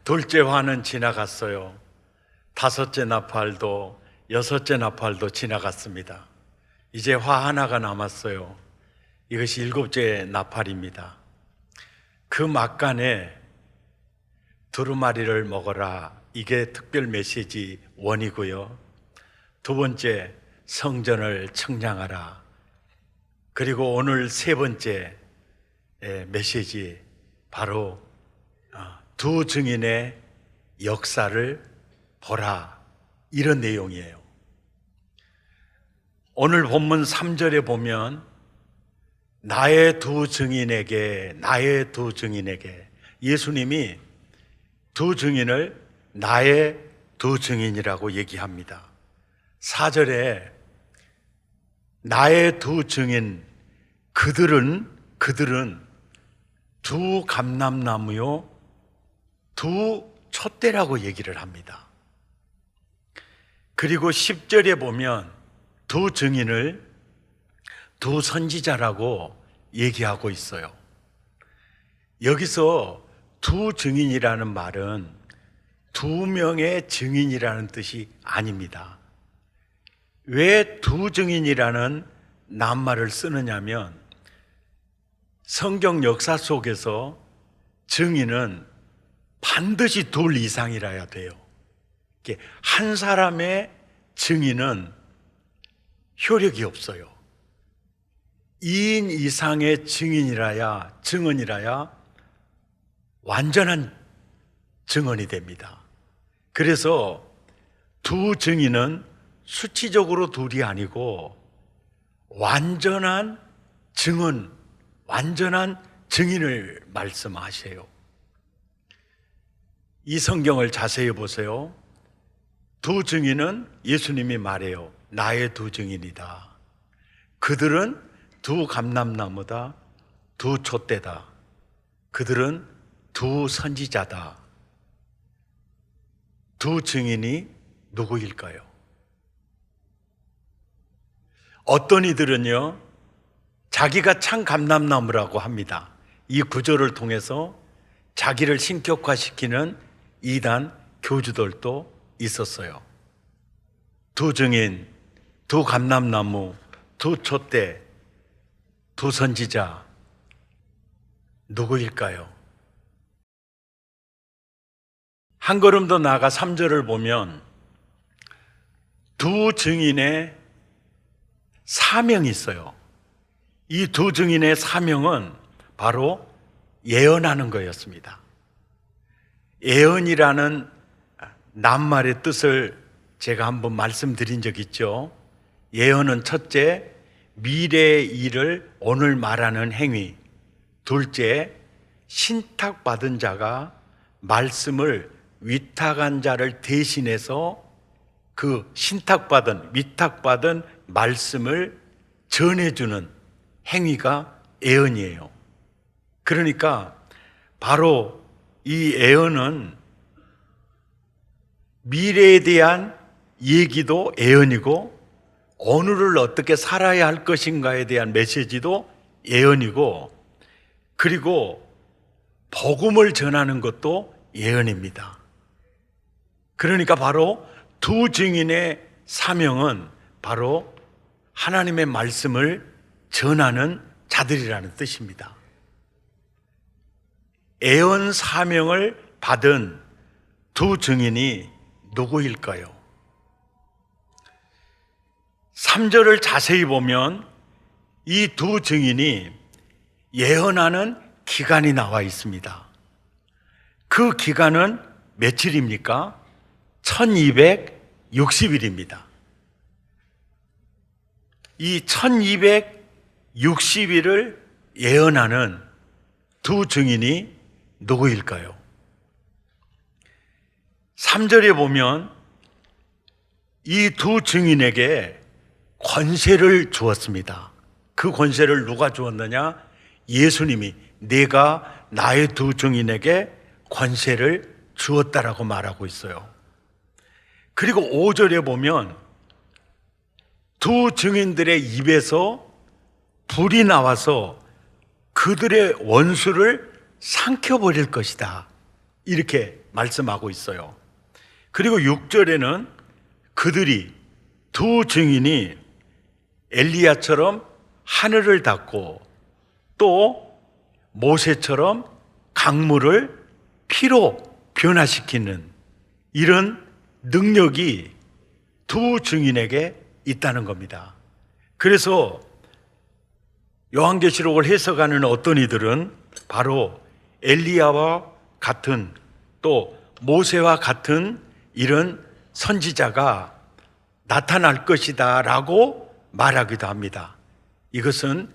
둘째 화는 지나갔어요. 다섯째 나팔도 여섯째 나팔도 지나갔습니다. 이제 화 하나가 남았어요. 이것이 일곱째 나팔입니다. 그 막간에 두루마리를 먹어라, 이게 특별 메시지 원이고요. 두 번째, 성전을 청량하라. 그리고 오늘 세 번째 메시지, 바로 두 증인의 역사를 보라, 이런 내용이에요. 오늘 본문 3절에 보면 나의 두 증인에게, 나의 두 증인에게, 예수님이 두 증인을 나의 두 증인이라고 얘기합니다. 4절에 나의 두 증인, 그들은 두 감람나무요 두 촛대라고 얘기를 합니다. 그리고 10절에 보면 두 증인을 두 선지자라고 얘기하고 있어요. 여기서 두 증인이라는 말은 두 명의 증인이라는 뜻이 아닙니다. 왜 두 증인이라는 낱말을 쓰느냐면, 성경 역사 속에서 증인은 반드시 둘 이상이라야 돼요. 한 사람의 증인은 효력이 없어요. 2인 이상의 증언이라야 완전한 증언이 됩니다. 그래서 두 증인은 수치적으로 둘이 아니고 완전한 증언, 완전한 증인을 말씀하세요. 이 성경을 자세히 보세요. 두 증인은 예수님이 말해요. 나의 두 증인이다. 그들은 두 감람나무다. 두 촛대다. 그들은 두 선지자다. 두 증인이 누구일까요? 어떤 이들은요, 자기가 참 감람나무라고 합니다. 이 구절을 통해서 자기를 신격화시키는 이단 교주들도 있었어요. 두 증인, 두 감람나무, 두 촛대, 두 선지자, 누구일까요? 한 걸음 더 나아가 3절을 보면 두 증인의 사명이 있어요. 이 두 증인의 사명은 바로 예언하는 거였습니다. 예언이라는 낱말의 뜻을 제가 한번 말씀드린 적 있죠. 예언은 첫째, 미래의 일을 오늘 말하는 행위. 둘째, 신탁받은 자가 말씀을 위탁한 자를 대신해서 그 신탁받은, 위탁받은 말씀을 전해주는 행위가 예언이에요. 그러니까 바로 이 예언은 미래에 대한 얘기도 예언이고, 오늘을 어떻게 살아야 할 것인가에 대한 메시지도 예언이고, 그리고 복음을 전하는 것도 예언입니다. 그러니까 바로 두 증인의 사명은 바로 하나님의 말씀을 전하는 자들이라는 뜻입니다. 예언 사명을 받은 두 증인이 누구일까요? 3절을 자세히 보면 이 두 증인이 예언하는 기간이 나와 있습니다. 그 기간은 며칠입니까? 1260일입니다. 이 1260일을 예언하는 두 증인이 누구일까요? 3절에 보면 이 두 증인에게 권세를 주었습니다. 그 권세를 누가 주었느냐? 예수님이 내가 나의 두 증인에게 권세를 주었다라고 말하고 있어요. 그리고 5절에 보면 두 증인들의 입에서 불이 나와서 그들의 원수를 삼켜버릴 것이다, 이렇게 말씀하고 있어요. 그리고 6절에는 그들이 두 증인이 엘리야처럼 하늘을 닫고 또 모세처럼 강물을 피로 변화시키는 이런 능력이 두 증인에게 있다는 겁니다. 그래서 요한계시록을 해석하는 어떤 이들은 바로 엘리야와 같은 또 모세와 같은 이런 선지자가 나타날 것이다 라고 말하기도 합니다. 이것은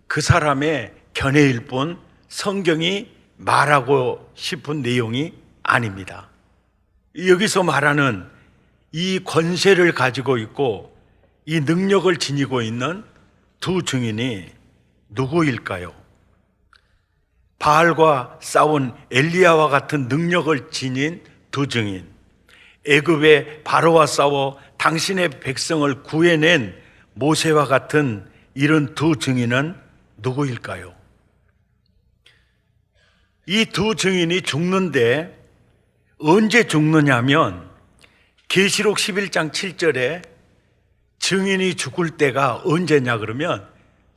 그 사람의 견해일 뿐 성경이 말하고 싶은 내용이 아닙니다. 여기서 말하는 이 권세를 가지고 있고 이 능력을 지니고 있는 두 증인이 누구일까요? 바알과 싸운 엘리야와 같은 능력을 지닌 두 증인, 애굽의 바로와 싸워 당신의 백성을 구해낸 모세와 같은 이런 두 증인은 누구일까요? 이 두 증인이 죽는데 언제 죽느냐면 계시록 11장 7절에 증인이 죽을 때가 언제냐 그러면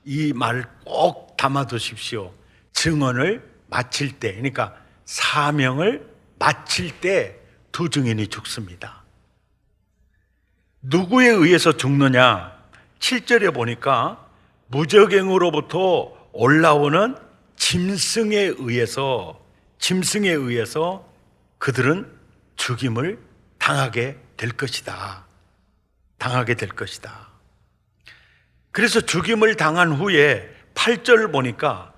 이 말 꼭 담아두십시오. 증언을 마칠 때, 그러니까 사명을 마칠 때 두 증인이 죽습니다. 누구에 의해서 죽느냐? 7절에 보니까 무적행으로부터 올라오는 짐승에 의해서 그들은 죽임을 당하게 될 것이다. 당하게 될 것이다. 그래서 죽임을 당한 후에 8절 보니까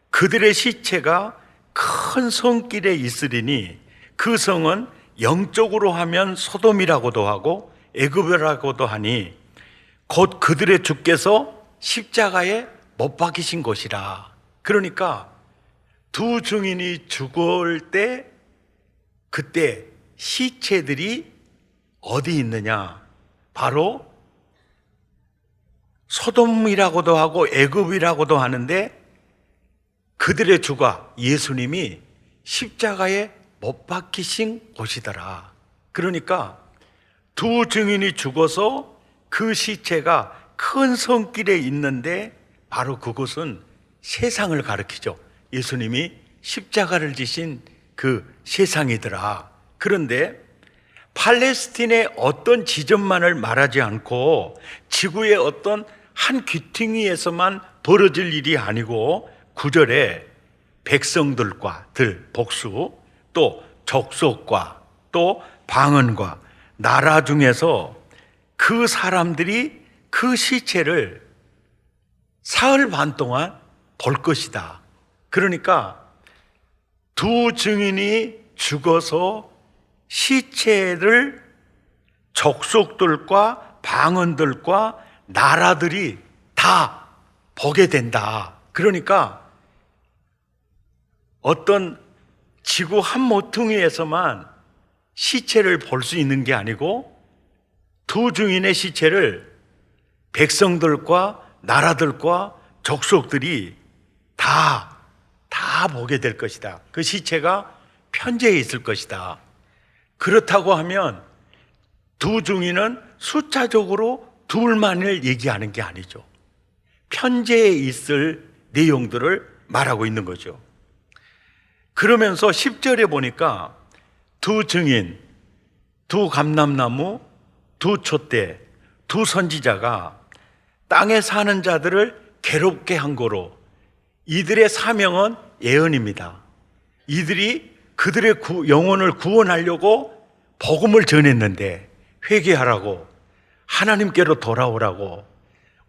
그들의 시체가 큰 성길에 있으리니 그 성은 영적으로 하면 소돔이라고도 하고 애굽이라고도 하니 곧 그들의 주께서 십자가에 못 박히신 곳이라. 그러니까 두 증인이 죽을 때 그때 시체들이 어디 있느냐? 바로 소돔이라고도 하고 애굽이라고도 하는데 그들의 주가 예수님이 십자가에 못 박히신 곳이더라. 그러니까 두 증인이 죽어서 그 시체가 큰 성길에 있는데 바로 그곳은 세상을 가리키죠. 예수님이 십자가를 지신 그 세상이더라. 그런데 팔레스틴의 어떤 지점만을 말하지 않고 지구의 어떤 한 귀퉁이에서만 벌어질 일이 아니고 9절에 백성들과 복수 또 족속과 또 방언과 나라 중에서 그 사람들이 그 시체를 사흘 반 동안 볼 것이다. 그러니까 두 증인이 죽어서 시체를 족속들과 방언들과 나라들이 다 보게 된다. 그러니까 어떤 지구 한 모퉁이에서만 시체를 볼 수 있는 게 아니고 두 증인의 시체를 백성들과 나라들과 족속들이 다 보게 될 것이다. 그 시체가 편재해 있을 것이다. 그렇다고 하면 두 증인은 숫자적으로 둘만을 얘기하는 게 아니죠. 편재해 있을 내용들을 말하고 있는 거죠. 그러면서 10절에 보니까 두 증인, 두 감람나무, 두 촛대, 두 선지자가 땅에 사는 자들을 괴롭게 한 거로 이들의 사명은 예언입니다. 이들이 그들의 영혼을 구원하려고 복음을 전했는데 회개하라고, 하나님께로 돌아오라고,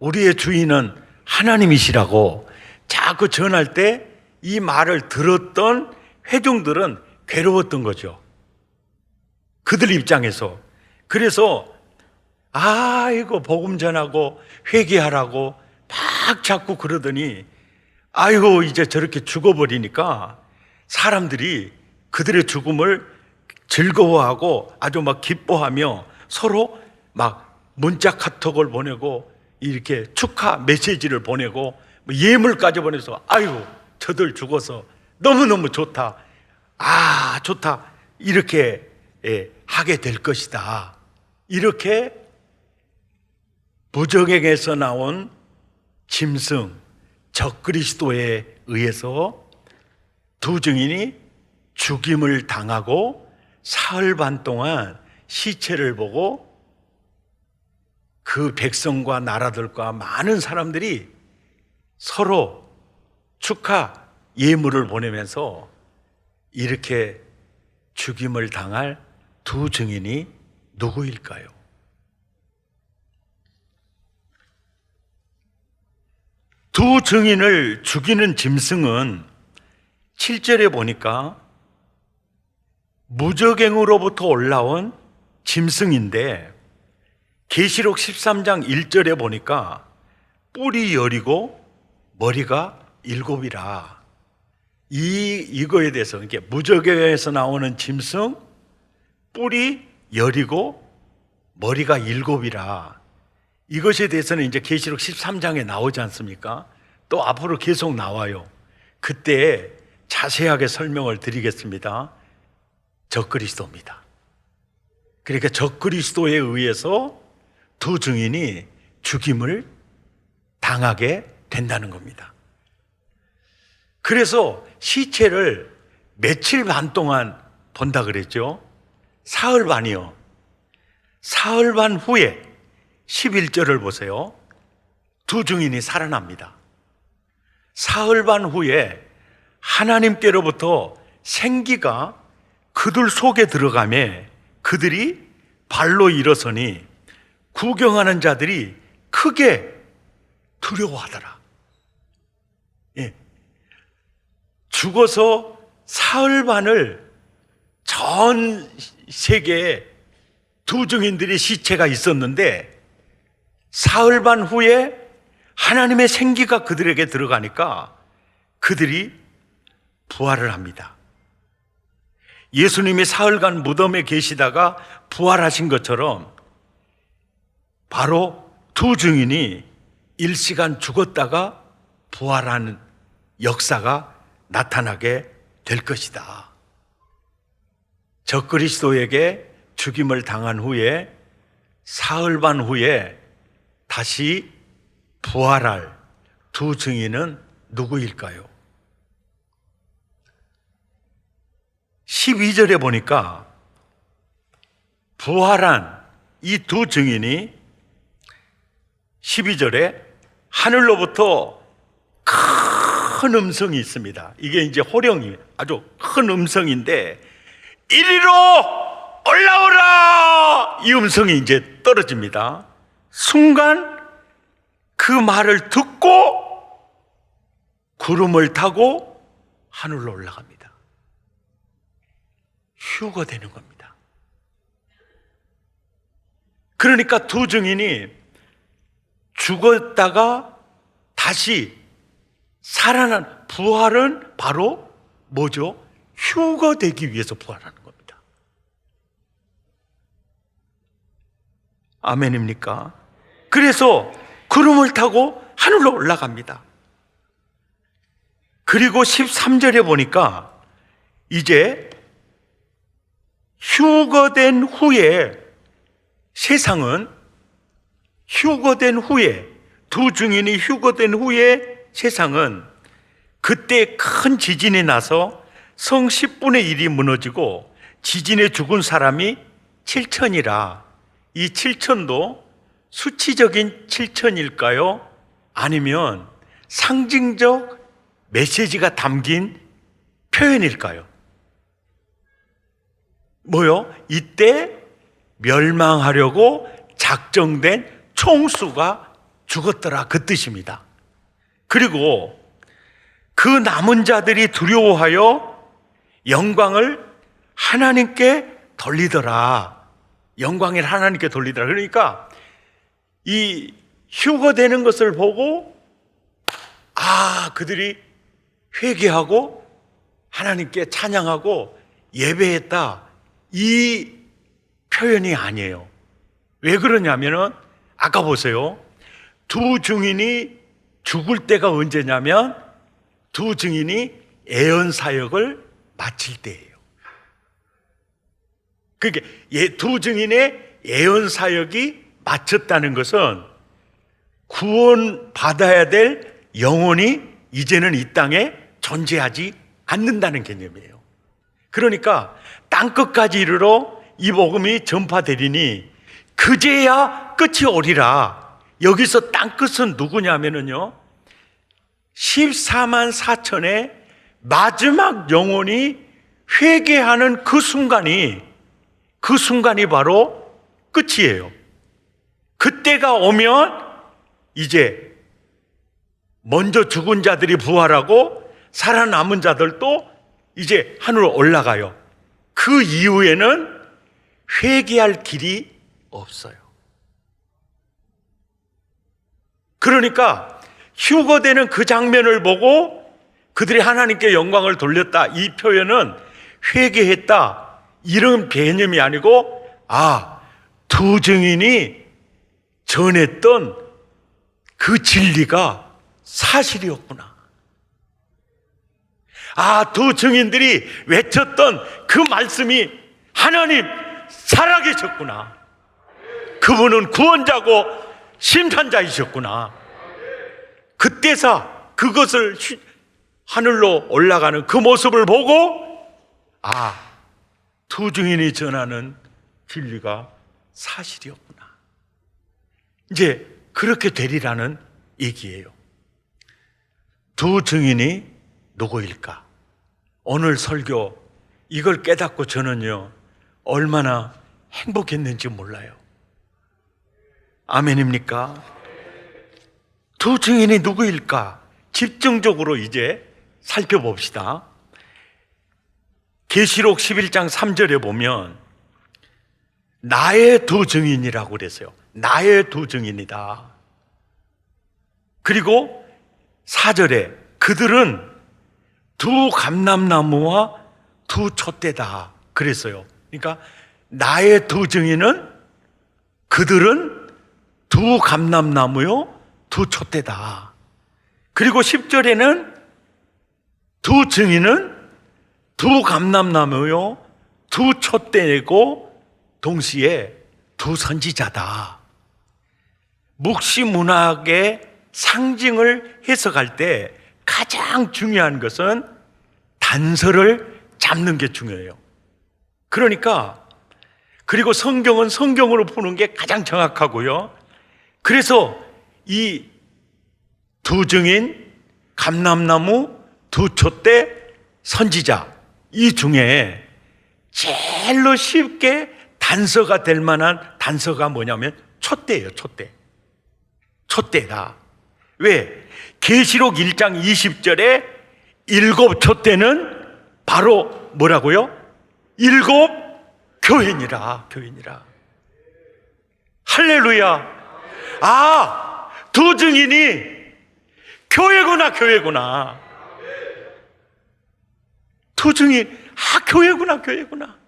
우리의 주인은 하나님이시라고 자꾸 전할 때 이 말을 들었던 회중들은 괴로웠던 거죠. 그들 입장에서. 그래서 이거 복음 전하고 회개하라고 막 자꾸 그러더니 아이고 이제 저렇게 죽어버리니까 사람들이 그들의 죽음을 즐거워하고 아주 막 기뻐하며 서로 막 문자 카톡을 보내고 이렇게 축하 메시지를 보내고 예물까지 보내서 아이고 저들 죽어서 너무너무 좋다. 아, 좋다. 이렇게 하게 될 것이다. 이렇게 부정에게서 나온 짐승 적그리스도에 의해서 두 증인이 죽임을 당하고 사흘 반 동안 시체를 보고 그 백성과 나라들과 많은 사람들이 서로 축하 예물을 보내면서 이렇게 죽임을 당할 두 증인이 누구일까요? 두 증인을 죽이는 짐승은 7절에 보니까 무저갱으로부터 올라온 짐승인데 계시록 13장 1절에 보니까 뿔이 10이고 머리가 7이라. 이거에 대해서 이렇게 무저갱에서 나오는 짐승 뿔이 10이고 머리가 7이라. 이것에 대해서는 이제 계시록 13장에 나오지 않습니까? 또 앞으로 계속 나와요. 그때 자세하게 설명을 드리겠습니다. 적그리스도입니다. 그러니까 적그리스도에 의해서 두 증인이 죽임을 당하게 된다는 겁니다. 그래서 시체를 며칠 반 동안 본다 그랬죠? 사흘 반이요. 사흘 반 후에 11절을 보세요. 두 증인이 살아납니다. 사흘 반 후에 하나님께로부터 생기가 그들 속에 들어가매 그들이 발로 일어서니 구경하는 자들이 크게 두려워하더라. 예. 죽어서 사흘 반을 전 세계에 두 증인들의 시체가 있었는데 사흘 반 후에 하나님의 생기가 그들에게 들어가니까 그들이 부활을 합니다. 예수님이 사흘간 무덤에 계시다가 부활하신 것처럼 바로 두 증인이 일시간 죽었다가 부활하는 역사가 나타나게 될 것이다. 적그리스도에게 죽임을 당한 후에 사흘 반 후에 다시 부활할 두 증인은 누구일까요? 12절에 보니까 부활한 이 두 증인이 12절에 하늘로부터 큰 음성이 있습니다. 이게 이제 호령이 아주 큰 음성인데 이리로 올라오라! 이 음성이 이제 떨어집니다. 순간 그 말을 듣고 구름을 타고 하늘로 올라갑니다. 휴거되는 겁니다. 그러니까 두 증인이 죽었다가 다시 살아난 부활은 바로 뭐죠? 휴거되기 위해서 부활하는 겁니다. 아멘입니까? 그래서 구름을 타고 하늘로 올라갑니다. 그리고 13절에 보니까 이제 휴거된 후에 세상은 휴거된 후에 두 증인이 휴거된 후에 세상은 그때 큰 지진이 나서 성 10분의 1이 무너지고 지진에 죽은 사람이 7천이라. 이 7천도 수치적인 7천일까요? 아니면 상징적 메시지가 담긴 표현일까요? 뭐요? 이때 멸망하려고 작정된 총수가 죽었더라, 그 뜻입니다. 그리고 그 남은 자들이 두려워하여 영광을 하나님께 돌리더라. 영광을 하나님께 돌리더라. 그러니까 이 휴거되는 것을 보고 그들이 회개하고 하나님께 찬양하고 예배했다, 이 표현이 아니에요. 왜 그러냐면은 아까 보세요. 두 증인이 죽을 때가 언제냐면 두 증인이 애언 사역을 마칠 때예요. 그러니까 두 증인의 예언 사역이 마쳤다는 것은 구원 받아야 될 영혼이 이제는 이 땅에 존재하지 않는다는 개념이에요. 그러니까 땅끝까지 이르러 이 복음이 전파되리니 그제야 끝이 오리라. 여기서 땅끝은 누구냐면요, 14만 4천의 마지막 영혼이 회개하는 그 순간이 바로 끝이에요. 그때가 오면 이제 먼저 죽은 자들이 부활하고 살아남은 자들도 이제 하늘로 올라가요. 그 이후에는 회개할 길이 없어요. 그러니까 휴거되는 그 장면을 보고 그들이 하나님께 영광을 돌렸다, 이 표현은 회개했다 이런 개념이 아니고, 두 증인이 전했던 그 진리가 사실이었구나. 두 증인들이 외쳤던 그 말씀이 하나님 살아계셨구나. 그분은 구원자고 심판자이셨구나. 그때서 그것을 하늘로 올라가는 그 모습을 보고 두 증인이 전하는 진리가 사실이었구나. 이제 그렇게 되리라는 얘기예요. 두 증인이 누구일까? 오늘 설교 이걸 깨닫고 저는요 얼마나 행복했는지 몰라요. 아멘입니까? 두 증인이 누구일까? 집중적으로 이제 살펴봅시다. 계시록 11장 3절에 보면 나의 두 증인이라고 그랬어요. 나의 두 증인이다. 그리고 4절에 그들은 두 감람나무와 두 촛대다 그랬어요. 그러니까 나의 두 증인은 그들은 두 감람나무요 두 촛대다. 그리고 10절에는 두 증인은 두 감람나무요 두 촛대고 동시에 두 선지자다. 묵시문학의 상징을 해석할 때 가장 중요한 것은 단서를 잡는 게 중요해요. 그러니까 그리고 성경은 성경으로 푸는 게 가장 정확하고요. 그래서 이 두 증인, 감람나무, 두 촛대, 선지자 이 중에 제일로 쉽게 단서가 될 만한 단서가 뭐냐면 촛대예요. 촛대다. 왜? 계시록 1장 20절에 일곱 촛대는 바로 뭐라고요? 일곱 교회니라. 할렐루야. 두 증인이 교회구나. 두 증인, 교회구나.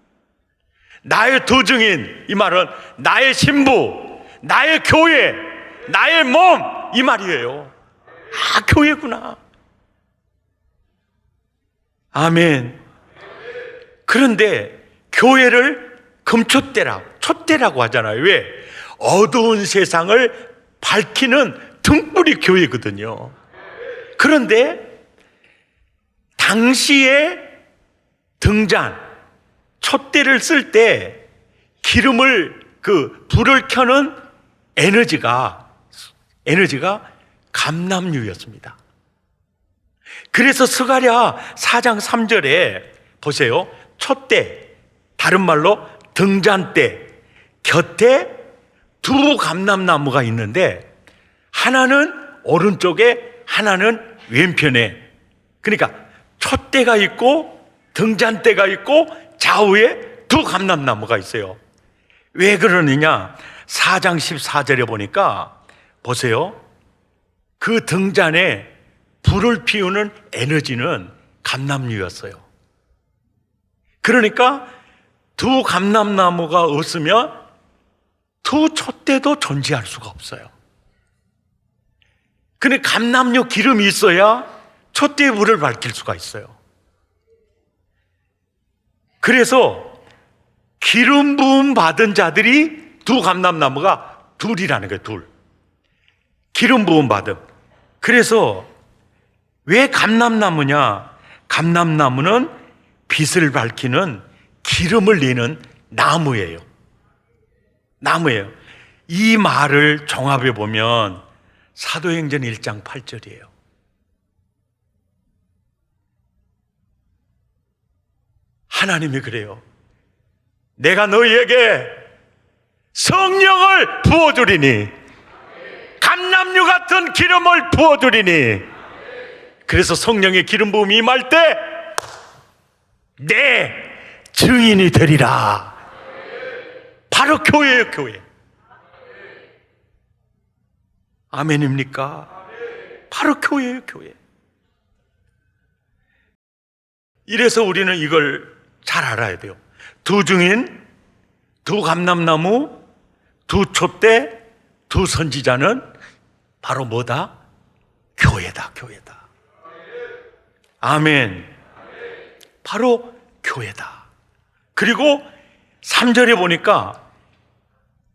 나의 두 증인, 이 말은 나의 신부, 나의 교회, 나의 몸, 이 말이에요. 교회구나. 아멘. 그런데 교회를 촛대라고 하잖아요. 왜? 어두운 세상을 밝히는 등불이 교회거든요. 그런데 당시에 등잔, 촛대를 쓸 때 기름을 불을 켜는 에너지가 감람유였습니다. 그래서 스가랴 4장 3절에 보세요. 촛대, 다른 말로 등잔대 곁에 두 감람나무가 있는데 하나는 오른쪽에 하나는 왼편에, 그러니까 촛대가 있고 등잔대가 있고 좌우에 두 감람나무가 있어요. 왜 그러느냐? 4장 14절에 보니까 보세요. 그 등잔에 불을 피우는 에너지는 감람유였어요. 그러니까 두 감람나무가 없으면 두 촛대도 존재할 수가 없어요. 근데 감람유 기름이 있어야 촛대의 불을 밝힐 수가 있어요. 그래서 기름 부음 받은 자들이 두 감람나무가 둘이라는 거예요. 둘. 기름 부음 받음. 그래서 왜 감람나무냐? 감람나무는 빛을 밝히는 기름을 내는 나무예요. 나무예요. 이 말을 종합해 보면 사도행전 1장 8절이에요. 하나님이 그래요. 내가 너희에게 성령을 부어주리니, 감람류 같은 기름을 부어주리니, 그래서 성령의 기름 부음이 임할 때 내 증인이 되리라. 바로 교회예요, 교회. 아멘입니까? 바로 교회예요, 교회. 이래서 우리는 이걸 잘 알아야 돼요. 두 증인, 두 감람나무, 두 촛대, 두 선지자는 바로 뭐다? 교회다, 교회다. 아멘. 바로 교회다. 그리고 3절에 보니까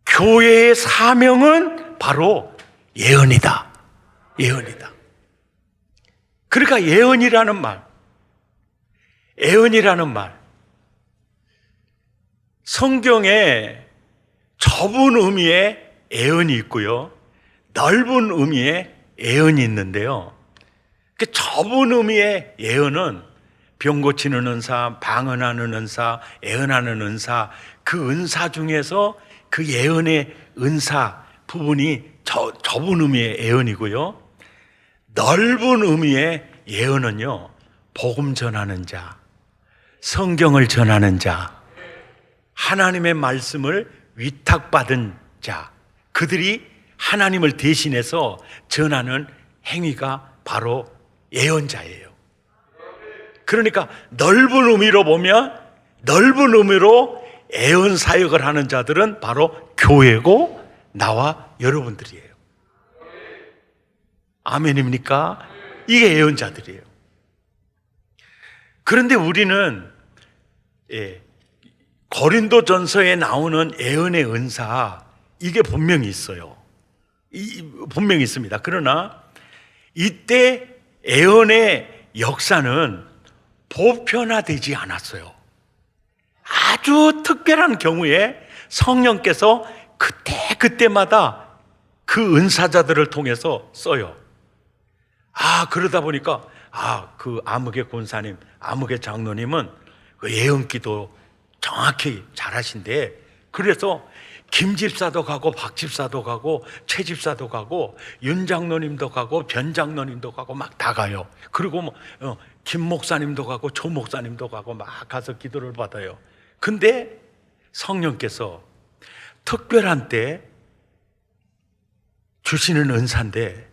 교회의 사명은 바로 예언이다. 예언이다. 그러니까 예언이라는 말, 예언이라는 말, 성경에 좁은 의미의 예언이 있고요, 넓은 의미의 예언이 있는데요. 그 좁은 의미의 예언은 병 고치는 은사, 방언하는 은사, 예언하는 은사, 그 은사 중에서 그 예언의 은사 부분이 좁은 의미의 예언이고요, 넓은 의미의 예언은요, 복음 전하는 자, 성경을 전하는 자, 하나님의 말씀을 위탁받은 자, 그들이 하나님을 대신해서 전하는 행위가 바로 예언자예요. 그러니까 넓은 의미로 보면, 넓은 의미로 예언 사역을 하는 자들은 바로 교회고 나와 여러분들이에요. 아멘입니까? 이게 예언자들이에요. 그런데 우리는 고린도전서에 나오는 예언의 은사, 이게 분명히 있어요. 분명히 있습니다. 그러나 이때 예언의 역사는 보편화되지 않았어요. 아주 특별한 경우에 성령께서 그때마다 그 은사자들을 통해서 써요. 그러다 보니까 그 아무개 권사님, 아무개 장로님은 그 예언기도 정확히 잘하신데, 그래서 김 집사도 가고 박 집사도 가고 최 집사도 가고 윤 장로님도 가고 변 장로님도 가고 막 다 가요. 그리고 김 목사님도 가고 조 목사님도 가고 막 가서 기도를 받아요. 근데 성령께서 특별한 때 주시는 은사인데,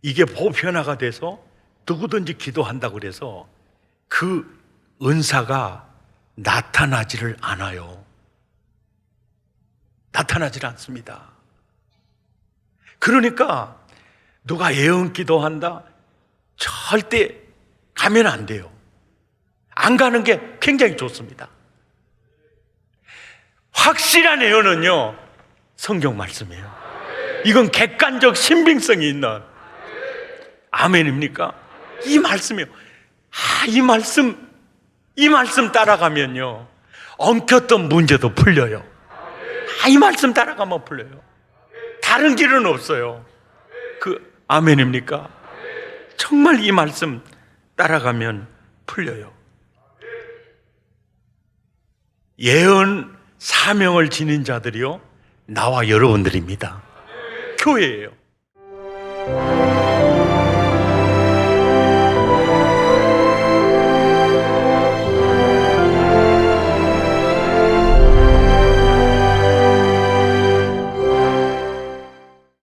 이게 보편화가 돼서 누구든지 기도한다고 그래서 그 은사가 나타나지를 않아요. 나타나질 않습니다. 그러니까 누가 예언 기도한다, 절대 가면 안 돼요. 안 가는 게 굉장히 좋습니다. 확실한 예언은요, 성경 말씀이에요. 이건 객관적 신빙성이 있는, 아멘입니까? 이 말씀이에요. 이 말씀 따라가면요, 엉켰던 문제도 풀려요. 이 말씀 따라가면 풀려요. 다른 길은 없어요. 아멘입니까? 정말 이 말씀 따라가면 풀려요. 예언 사명을 지닌 자들이요, 나와 여러분들입니다. 교회예요.